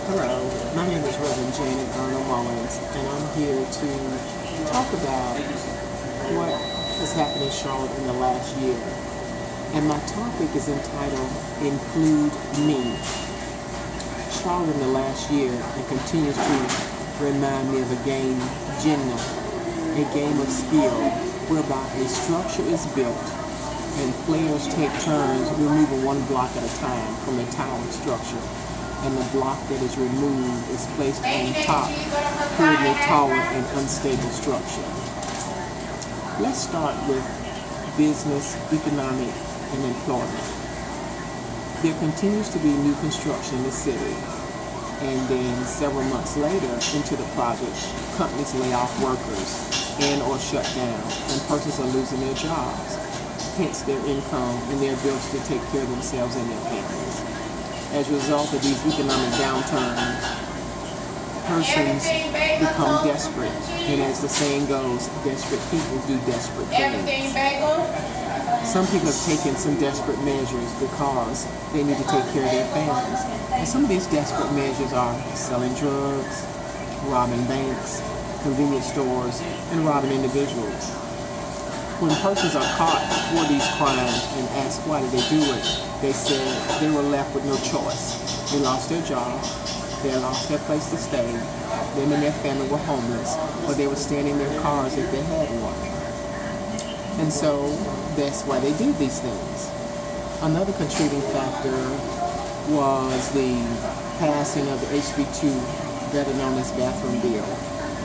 Hello, my name is Reverend Garner Mullins, and I'm here to talk about what has happened in Charlotte in the last year. And my topic is entitled Include Me. Charlotte in the last year and continues to remind me of a game, Jenna, a game of skill whereby a structure is built and players take turns removing one block at a time from a tower structure. And the block that is removed is placed on top, creating a taller and unstable structure. Let's start with business, economic, and employment. There continues to be new construction in the city, and then several months later into the project, companies lay off workers and or shut down, and persons are losing their jobs, hence their income and their ability to take care of themselves and their families. As a result of these economic downturns, persons become desperate. And as the saying goes, desperate people do desperate things. Some people have taken some desperate measures because they need to take care of their families. And some of these desperate measures are selling drugs, robbing banks, convenience stores, and robbing individuals. When persons are caught for these crimes and asked why did they do it, they said they were left with no choice. They lost their job, they lost their place to stay, them and their family were homeless, or they were staying in their cars if they had one. And so that's why they did these things. Another contributing factor was the passing of the HB2, better known as bathroom bill,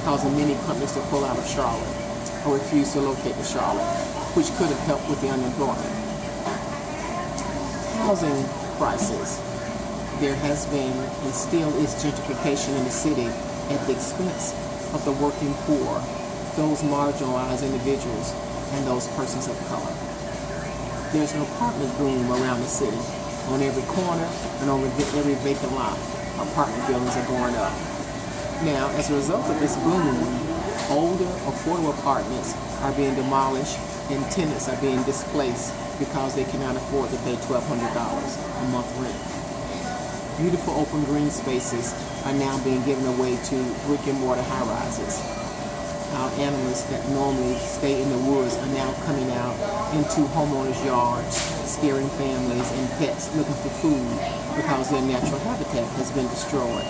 causing many companies to pull out of Charlotte or refuse to locate in Charlotte, which could have helped with the unemployment. Housing crisis. There has been and still is gentrification in the city at the expense of the working poor, those marginalized individuals, and those persons of color. There's an apartment boom around the city. On every corner and on every vacant lot, apartment buildings are going up. Now, as a result of this boom, older, affordable apartments are being demolished and tenants are being displaced because they cannot afford to pay $1,200 a month rent. Beautiful open green spaces are now being given away to brick and mortar high-rises. Our animals that normally stay in the woods are now coming out into homeowners' yards, scaring families and pets looking for food because their natural habitat has been destroyed,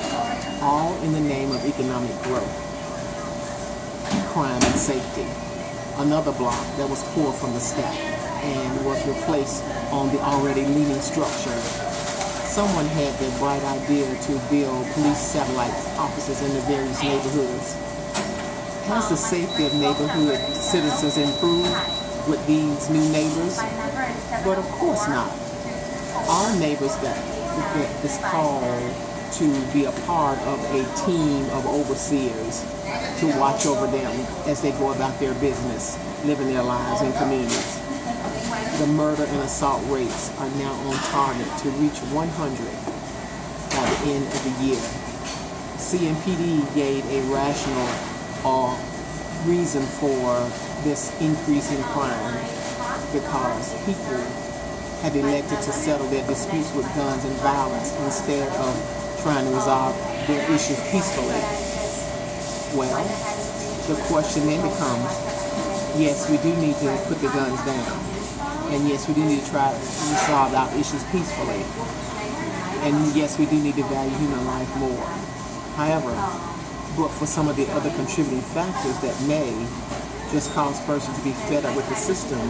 all in the name of economic growth, crime, and safety. Another block that was pulled from the stack and was replaced on the already leaning structure. Someone had the bright idea to build police satellite offices in the various neighborhoods. Has the safety of neighborhood citizens improved with these new neighbors? But of course not. Our neighbors that is called to be a part of a team of overseers to watch over them as they go about their business, living their lives in communities. The murder and assault rates are now on target to reach 100 by the end of the year. CMPD gave a rational reason for this increase in crime because people have elected to settle their disputes with guns and violence instead of trying to resolve their issues peacefully. Well, the question then becomes, yes, we do need to put the guns down. And yes, we do need to try to resolve our issues peacefully. And yes, we do need to value human life more. However, but for some of the other contributing factors that may just cause persons to be fed up with the system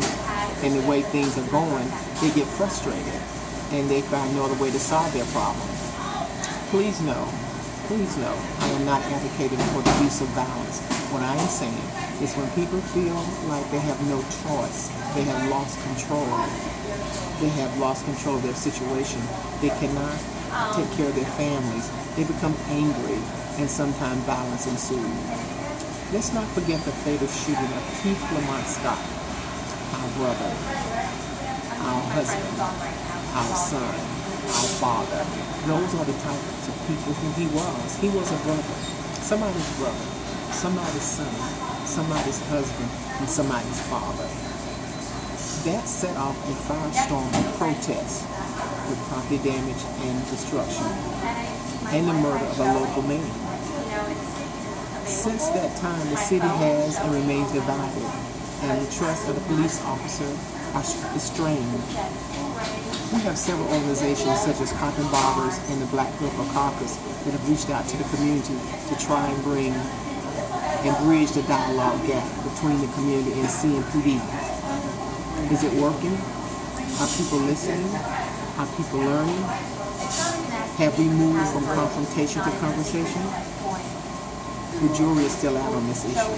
and the way things are going, they get frustrated and they find no other way to solve their problem. Please know, I am not advocating for the use of violence. What I am saying is when people feel like they have no choice, they have lost control of their situation, they cannot take care of their families, they become angry, and sometimes violence ensues. Let's not forget the fatal shooting of Keith Lamont Scott, our brother, our husband, our son, our father. Those are the types of people who he was. He was a brother, somebody's son, somebody's husband, and somebody's father. That set off a firestorm of protests with property damage and destruction. and the murder of a local man. Since that time, the city has and remains divided, and the trust of the police officer is strained. We have several organizations such as Cotton Barbers and the Black Girl Caucus that have reached out to the community to try and bring and bridge the dialogue gap between the community and CMPD. Is it working? Are people listening? Are people learning? Have we moved from confrontation to conversation? The jury is still out on this issue.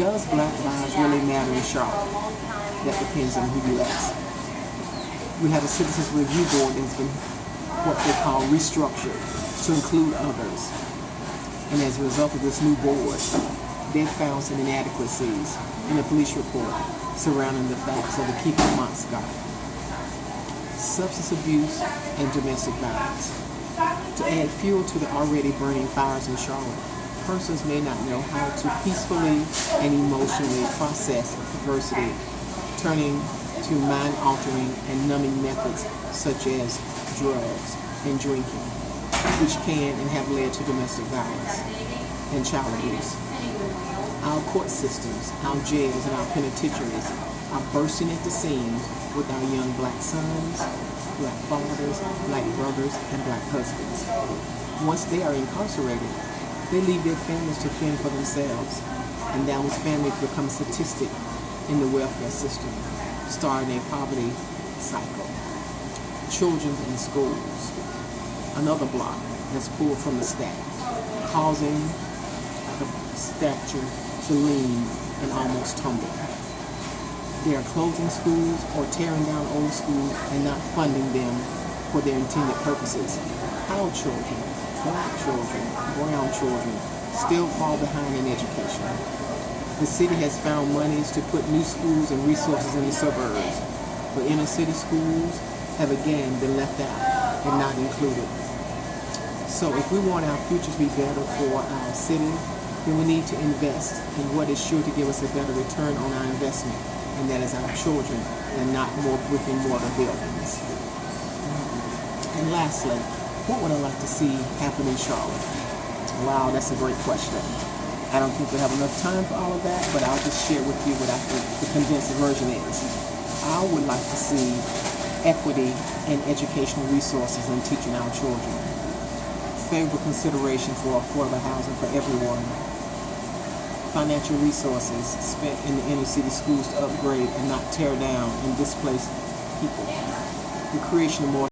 Does Black lives really matter in Charlotte? That depends on who you ask. We have a Citizens Review Board that's been what they call restructured to include others. And as a result of this new board, they found some inadequacies in the police report surrounding the facts of the Keep It Moscow, substance abuse, and domestic violence. To add fuel to the already burning fires in Charlotte, persons may not know how to peacefully and emotionally process adversity, turning to mind-altering and numbing methods such as drugs and drinking, which can and have led to domestic violence and child abuse. Our court systems, our jails, and our penitentiaries are bursting at the seams with our young Black sons, Black fathers, Black brothers, and Black husbands. Once they are incarcerated, they leave their families to fend for themselves, and those families become a statistic in the welfare system, starting a poverty cycle. Children in schools, another block that's pulled from the stack, causing the statue to lean and almost tumble. They are closing schools or tearing down old schools and not funding them for their intended purposes. Our children, Black children, brown children, still fall behind in education. The city has found monies to put new schools and resources in the suburbs, but inner city schools have again been left out and not included. So if we want our future to be better for our city, then we need to invest in what is sure to give us a better return on our investment, and that is our children, and not more brick and mortar buildings. And lastly, what would I like to see happen in Charlotte? Wow, that's a great question. I don't think we have enough time for all of that, but I'll just share with you what I think the condensed version is. I would like to see equity and educational resources in teaching our children. Favorable consideration for affordable housing for everyone. Financial resources spent in the inner city schools to upgrade and not tear down and displace people. The creation of more